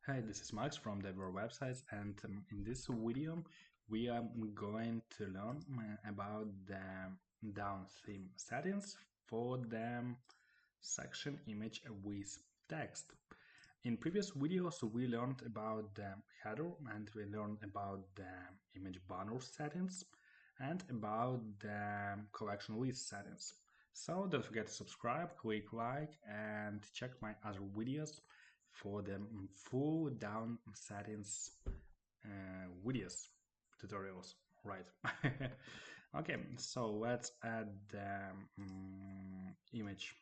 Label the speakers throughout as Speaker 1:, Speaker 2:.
Speaker 1: Hi, this is Max from Developer Websites, and in this video, we are going to learn about the down theme settings for the section image with text. In previous videos, we learned about the header and we learned about the image banner settings and about the collection list settings. So don't forget to subscribe, click like, and check my other videos for the full down settings videos tutorials, right? Okay, so let's add the image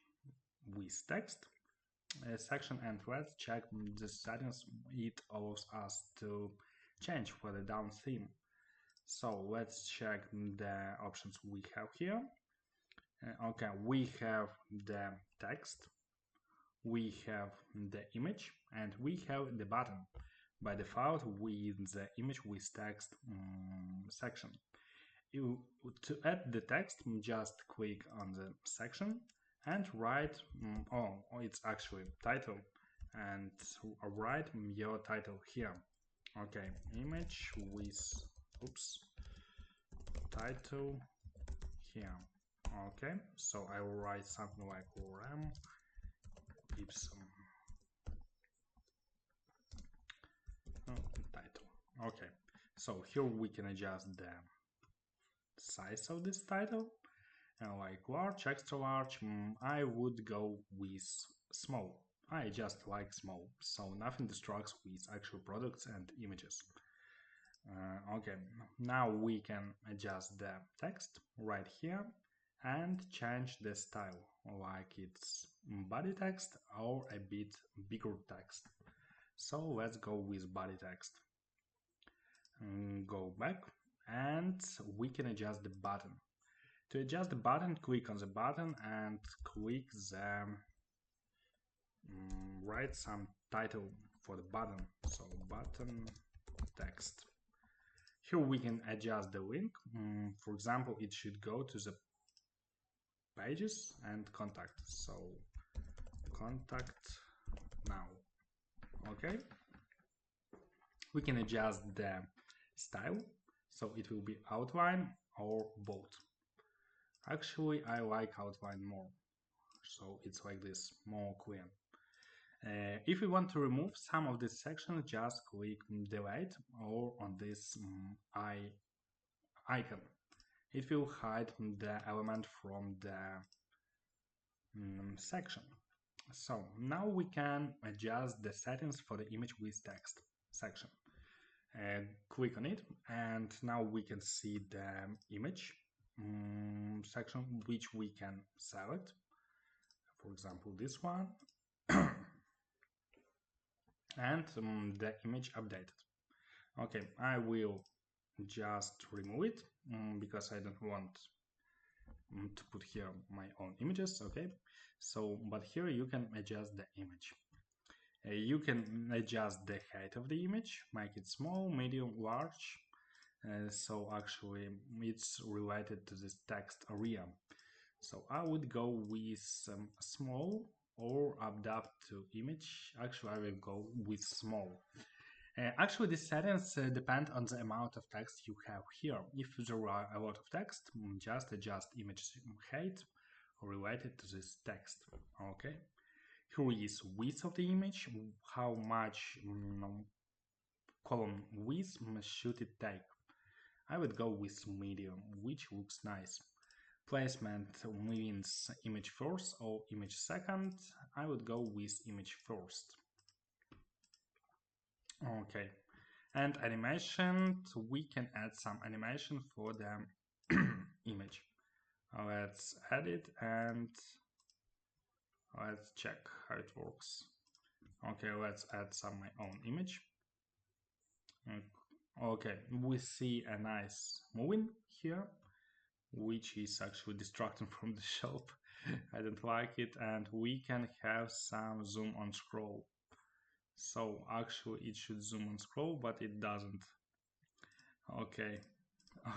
Speaker 1: with text section and let's check the settings it allows us to change for the down theme. So let's check the options we have here. Okay, we have the text, we have the image, and we have the button by default with the image with text section. To add the text, just click on the section and write, it's actually title, and write your title here. Okay, image with, title here. Okay, so I will write something like RAM Ipsum title. Okay, so here we can adjust the size of this title, like large, extra large. I would go with small. I just like small, so nothing distracts with actual products and images. Okay, now we can adjust the text right here and change the style, like it's body text or a bit bigger text. So let's go with body text. Go back and we can adjust the button. To adjust the button, click on the button and click the write some title for the button. So button text. Here we can adjust the link. For example, it should go to the pages and contact. So contact now. Okay. We can adjust the style. So it will be outline or bold. Actually, I like outline more. So it's like this, more clear. If we want to remove some of this section, just click delete or on this icon. It will hide the element from the section. So now we can adjust the settings for the image with text section. Click on it and now we can see the image section which we can select. For example, this one. And the image updated. Okay, I will just remove it because I don't want to put here my own images. Okay, so but here you can adjust the image. You can adjust the height of the image, make it small, medium, large. So actually it's related to this text area. So I would go with small or adapt to image. Actually, I will go with small. Actually, the settings depend on the amount of text you have here. If there are a lot of text, just adjust image height related to this text. Okay. Here is width of the image, how much column width should it take. I would go with medium, which looks nice. Placement means image first or image second. I would go with image first. Okay, and animation, we can add some animation for the image. Let's add it and let's check how it works. Okay, let's add some my own image. Okay, we see a nice moving here, which is actually distracting from the shop. I don't like it, and we can have some zoom on scroll. So actually it should zoom on scroll, but it doesn't. Okay,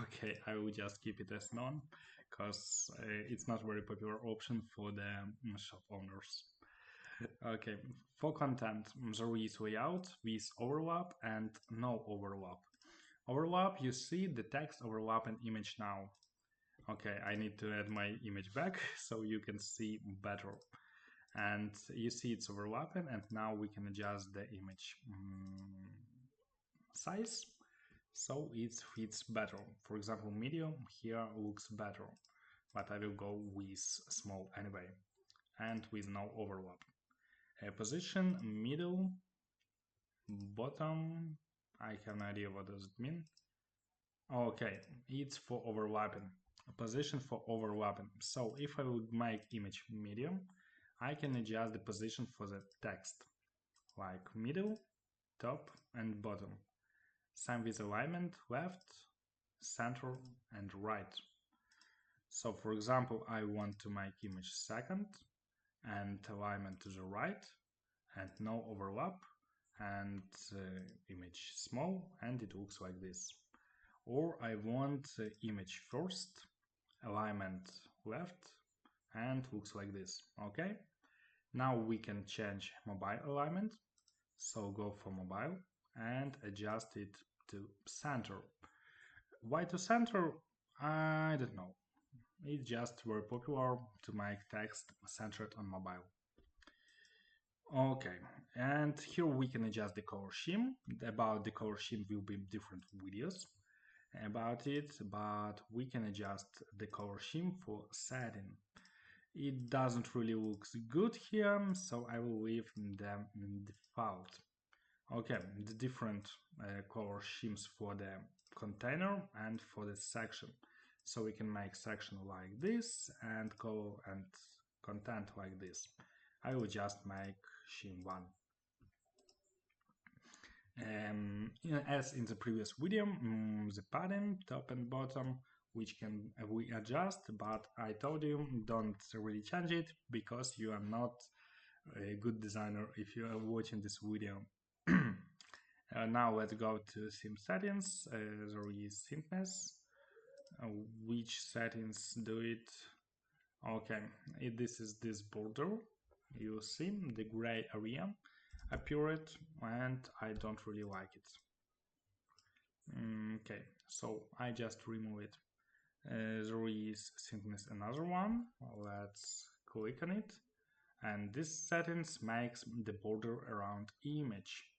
Speaker 1: okay, I will just keep it as none, because it's not very popular option for the shop owners. Okay, for content, there is layout with overlap and no overlap. Overlap, you see the text overlap and image now. Okay, I need to add my image back so you can see better. And you see it's overlapping, and now we can adjust the image size so it fits better. For example, medium here looks better, but I will go with small anyway and with no overlap. Position, middle, bottom, I have no idea what does it mean. Okay, it's for overlapping. Position for overlapping. So if I would make image medium, I can adjust the position for the text, like middle, top, and bottom. Same with alignment, left, center, and right. So for example, I want to make image second and alignment to the right and no overlap and image small and it looks like this. Or I want image first, alignment left and looks like this. Okay, now we can change mobile alignment. So go for mobile and adjust it to center. Why to center? I don't know. It's just very popular to make text centered on mobile. Okay, and here we can adjust the color scheme. About the color scheme will be different videos about it, but we can adjust the color scheme for setting. It doesn't really look good here, so I will leave them in default. Okay, the different color schemes for the container and for the section. So we can make section like this and color and content like this. I will just make scheme 1. As in the previous video, the padding top and bottom, which can we adjust, but I told you don't really change it because you are not a good designer if you are watching this video. Now let's go to theme settings. There is thickness. Which settings do it? Okay, this is this border. You see the gray area appeared and I don't really like it. Okay, so I just remove it. There is thickness another one. Let's click on it. And this settings makes the border around image.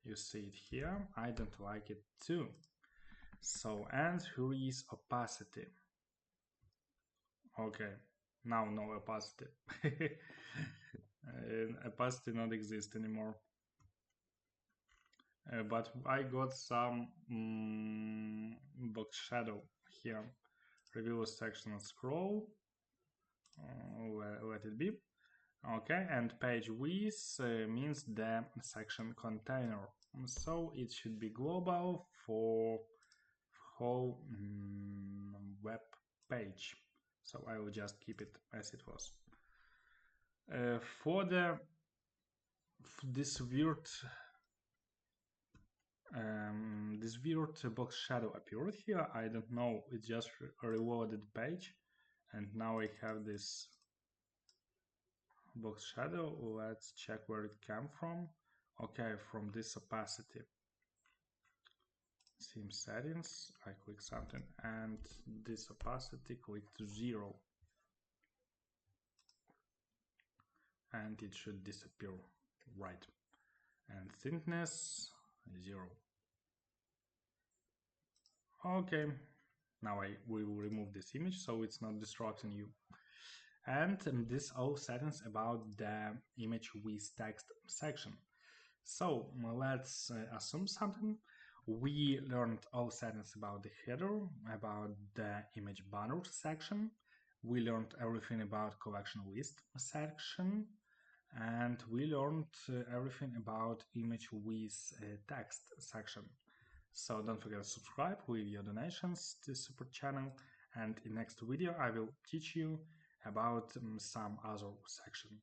Speaker 1: You see it here. I don't like it too. So, and here is opacity. Okay, now no opacity. Opacity not exist anymore. But I got some box shadow here. Review section and scroll. Let it be. Okay, and page width means the section container. So it should be global for whole web page. So I will just keep it as it was. For this weird box shadow appeared here. I don't know. It just reloaded the page, and now I have this box shadow. Let's check where it came from. Okay, from this opacity. Theme settings. I click something, and this opacity click to 0. And it should disappear, right? And thickness 0. Okay, now we will remove this image so it's not distracting you. And this all settings about the image with text section. So let's assume something. We learned all settings about the header, about the image banner section. We learned everything about collection list section. And we learned everything about image with text section. So don't forget to subscribe with your donations to support channel, and in next video I will teach you about some other section.